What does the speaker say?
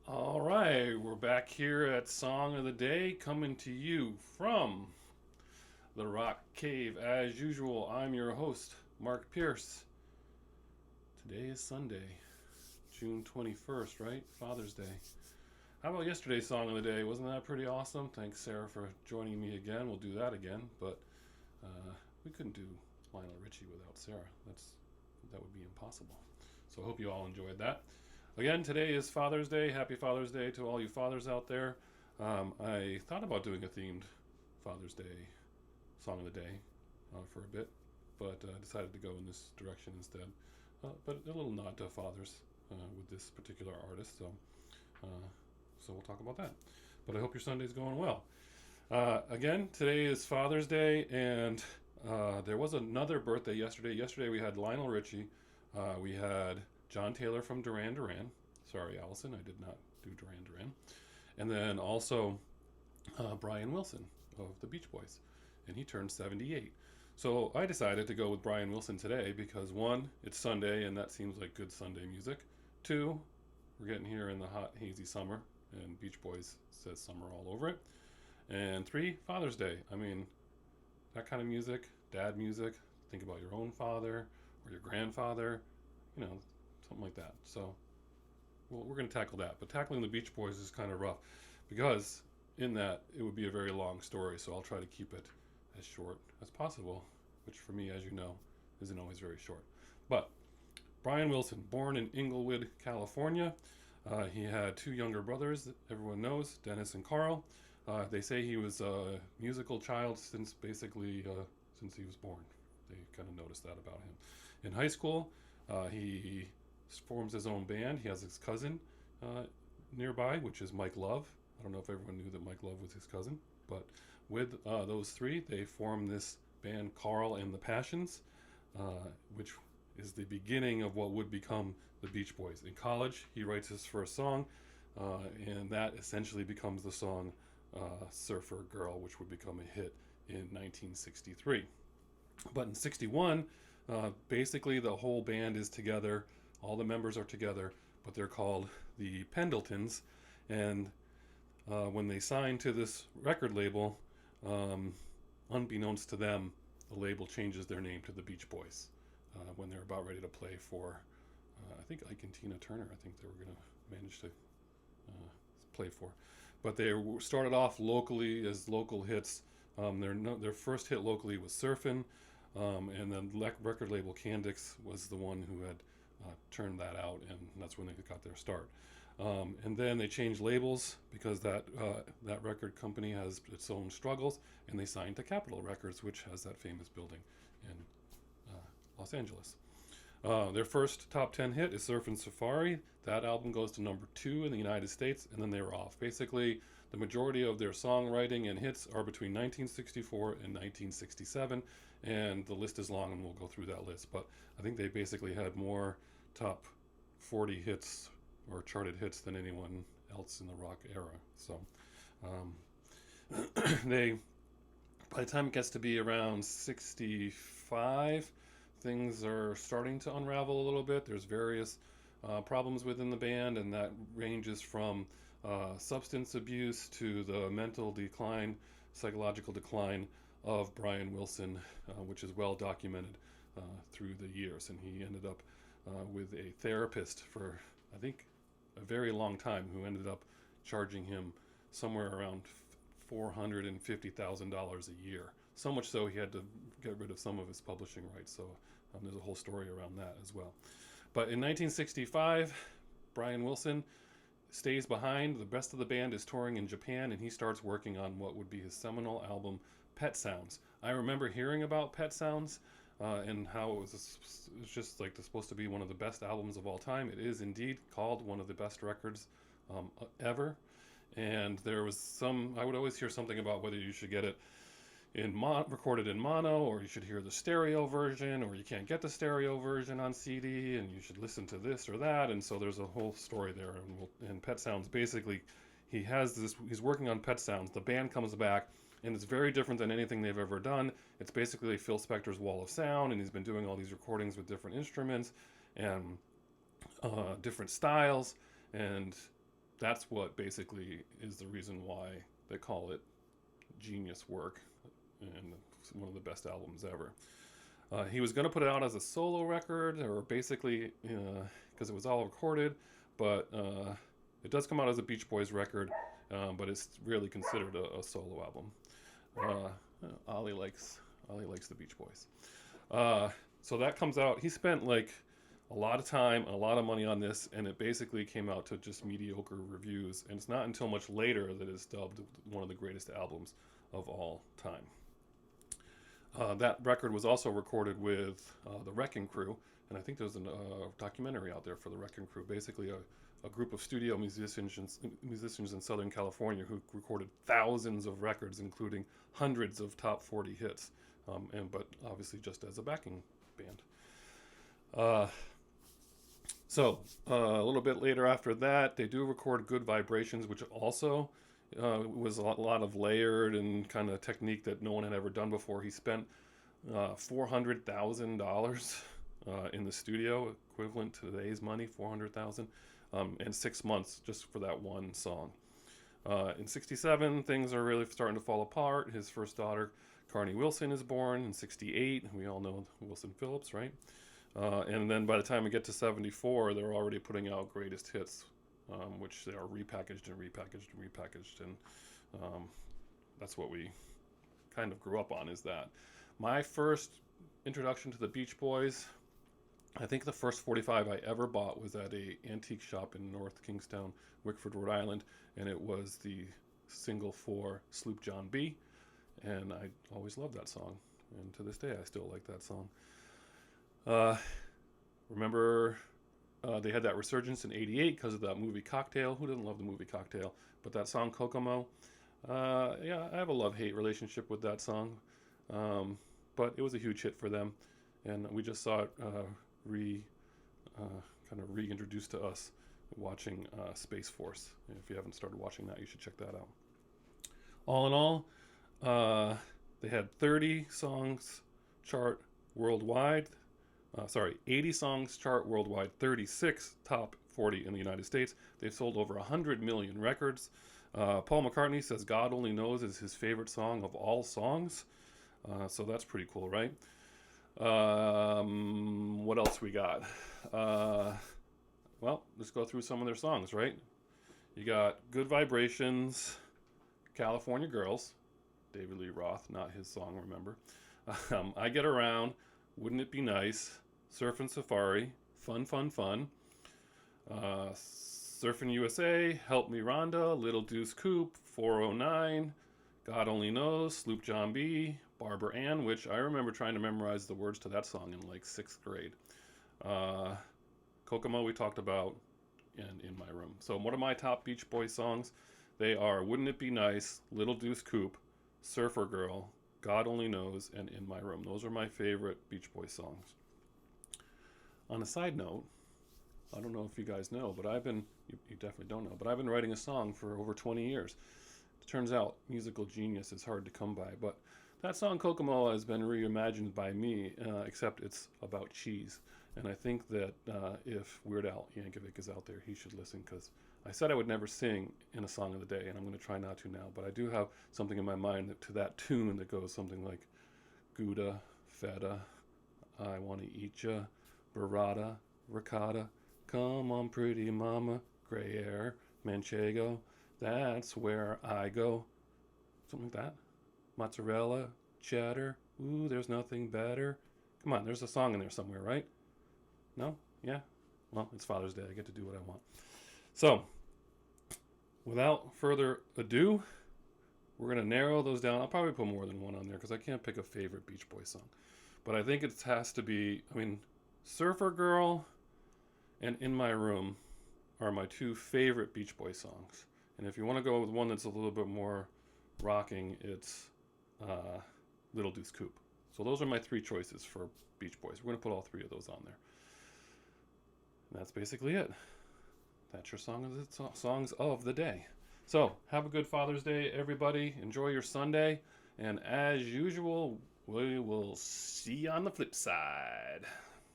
All right, we're back here at Song of the Day, coming to you from the Rock Cave. As usual, I'm your host, Mark Pierce. Today is Sunday, June 21st, right? Father's Day. How about yesterday's Song of the Day? Wasn't that pretty awesome? Thanks, Sarah, for joining me again. We'll do that again, but we couldn't do Lionel Richie without Sarah. That would be impossible. So I hope you all enjoyed that. Again, today is Father's Day. Happy Father's Day to all you fathers out there. I thought about doing a themed Father's Day song of the day for a bit, but decided to go in this direction instead. But a little nod to fathers with this particular artist, uh, so we'll talk about that. But I hope your Sunday's going well. Again, today is Father's Day, and there was another birthday yesterday. Yesterday we had Lionel Richie. We had John Taylor from Duran Duran. Sorry, Allison, I did not do Duran Duran. And then also Brian Wilson of the Beach Boys, and he turned 78. So I decided to go with Brian Wilson today because one, it's Sunday, and that seems like good Sunday music. Two, we're getting here in the hot, hazy summer, and Beach Boys says summer all over it. And three, Father's Day. I mean, that kind of music, dad music. Think about your own father or your grandfather, you know, something like that. So, well, we're going to tackle that. But tackling the Beach Boys is kind of rough because in that it would be a very long story. So I'll try to keep it as short as possible, which for me, as you know, isn't always very short. But Brian Wilson, born in Inglewood, California. He had two younger brothers that everyone knows, Dennis and Carl. They say he was a musical child since basically since he was born. They kind of noticed that about him. In high school, he forms his own band. He has his cousin nearby, which is Mike Love. I don't know if everyone knew that Mike Love was his cousin, but with those three, they form this band, Carl and the Passions, which is the beginning of what would become the Beach Boys. In college, he writes his first song, and that essentially becomes the song Surfer Girl, which would become a hit in 1963. But in 61, basically the whole band is together, all the members are together, but they're called the Pendletons. And when they sign to this record label, unbeknownst to them, the label changes their name to the Beach Boys when they're about ready to play for, I think Ike and Tina Turner, I think they were going to manage to play for. But they started off locally as local hits. Their first hit locally was Surfin', and then record label Candix was the one who had turned that out, and that's when they got their start. And then they changed labels because that record company has its own struggles, and they signed to Capitol Records, which has that famous building in Los Angeles. Their first top 10 hit is Surfin' Safari. That album goes to number 2 in the United States, and then they were off. Basically, the majority of their songwriting and hits are between 1964 and 1967, and the list is long, and we'll go through that list. But I think they basically had more top 40 hits or charted hits than anyone else in the rock era. So they, by the time it gets to be around 65, things are starting to unravel a little bit. There's various problems within the band, and that ranges from substance abuse to the mental decline, psychological decline of Brian Wilson, which is well documented through the years. And he ended up with a therapist for, I think, a very long time, who ended up charging him somewhere around $450,000 a year. So much so he had to get rid of some of his publishing rights. So there's a whole story around that as well. But in 1965, Brian Wilson stays behind. The rest of the band is touring in Japan, and he starts working on what would be his seminal album, Pet Sounds. I remember hearing about Pet Sounds and how it was just like supposed to be one of the best albums of all time. It is indeed called one of the best records ever. And there was I would always hear something about whether you should get it recorded in mono, or you should hear the stereo version, or you can't get the stereo version on CD, and you should listen to this or that. And so there's a whole story there. And Pet Sounds, basically, he's working on Pet Sounds. The band comes back, and it's very different than anything they've ever done. It's basically Phil Spector's Wall of Sound, and he's been doing all these recordings with different instruments and different styles, and that's what basically is the reason why they call it genius work and one of the best albums ever. He was going to put it out as a solo record, or basically because it was all recorded, but it does come out as a Beach Boys record, but it's really considered a solo album. Ollie likes the Beach Boys. So that comes out. He spent like a lot of time, a lot of money on this, and it basically came out to just mediocre reviews. And it's not until much later that it's dubbed one of the greatest albums of all time. That record was also recorded with the Wrecking Crew, and I think there's a documentary out there for the Wrecking Crew. Basically, a group of studio musicians in Southern California who recorded thousands of records, including hundreds of top 40 hits, but obviously just as a backing band. So a little bit later after that, they do record Good Vibrations, which also was a lot of layered and kind of technique that no one had ever done before. He spent $400,000 in the studio, equivalent to today's money, $400,000, and 6 months just for that one song. In '67, things are really starting to fall apart. His first daughter, Carney Wilson, is born in '68. We all know Wilson Phillips, right? And then by the time we get to '74, they're already putting out greatest hits, which they are repackaged and repackaged and repackaged, and that's what we kind of grew up on, is that. My first introduction to the Beach Boys, I think the first 45 I ever bought was at a antique shop in North Kingstown, Wickford, Rhode Island, and it was the single for Sloop John B, and I always loved that song, and to this day I still like that song. Remember, they had that resurgence in '88 because of that movie Cocktail. Who doesn't love the movie Cocktail? But that song Kokomo, yeah, I have a love-hate relationship with that song, but it was a huge hit for them, and we just saw it kind of reintroduced to us watching Space Force. And if you haven't started watching that, you should check that out. All in all, they had 30 songs chart worldwide. 80 songs chart worldwide, 36 top 40 in the United States. They've sold over 100 million records. Paul McCartney says God Only Knows is his favorite song of all songs. So that's pretty cool, right? What else we got? Well, let's go through some of their songs, right? You got Good Vibrations, California Girls, David Lee Roth, not his song, remember. I Get Around, Wouldn't It Be Nice, Surfin' Safari, Fun, Fun, Fun, Surfin' USA, Help Me Rhonda, Little Deuce Coupe, 409, God Only Knows, Sloop John B, Barbara Ann, which I remember trying to memorize the words to that song in like 6th grade. Kokomo we talked about, and In My Room. So what are my top Beach Boys songs? They are Wouldn't It Be Nice, Little Deuce Coupe, Surfer Girl, God Only Knows, and In My Room. Those are my favorite Beach Boys songs. On a side note, I don't know if you guys know, but you definitely don't know, but I've been writing a song for over 20 years. It turns out musical genius is hard to come by, but that song Kokomo has been reimagined by me, except it's about cheese. And I think that if Weird Al Yankovic is out there, he should listen, because I said I would never sing in a song of the day, and I'm going to try not to now. But I do have something in my mind to that tune that goes something like Gouda, Feta, I Want to Eat Ya, Burrata, Ricotta, Come on Pretty Mama, Gruyere, Manchego, That's Where I Go. Something like that. Mozzarella, cheddar, ooh, there's nothing better. Come on, there's a song in there somewhere, right? No? Yeah? Well, it's Father's Day. I get to do what I want. So, without further ado, we're going to narrow those down. I'll probably put more than one on there because I can't pick a favorite Beach Boys song. But I think it has to be, Surfer Girl and In My Room are my two favorite Beach Boys songs. And if you want to go with one that's a little bit more rocking, it's Little Deuce Coupe. So those are my three choices for Beach Boys. We're going to put all three of those on there. And that's basically it. That's your songs of the day. So have a good Father's Day, everybody. Enjoy your Sunday. And as usual, we will see you on the flip side.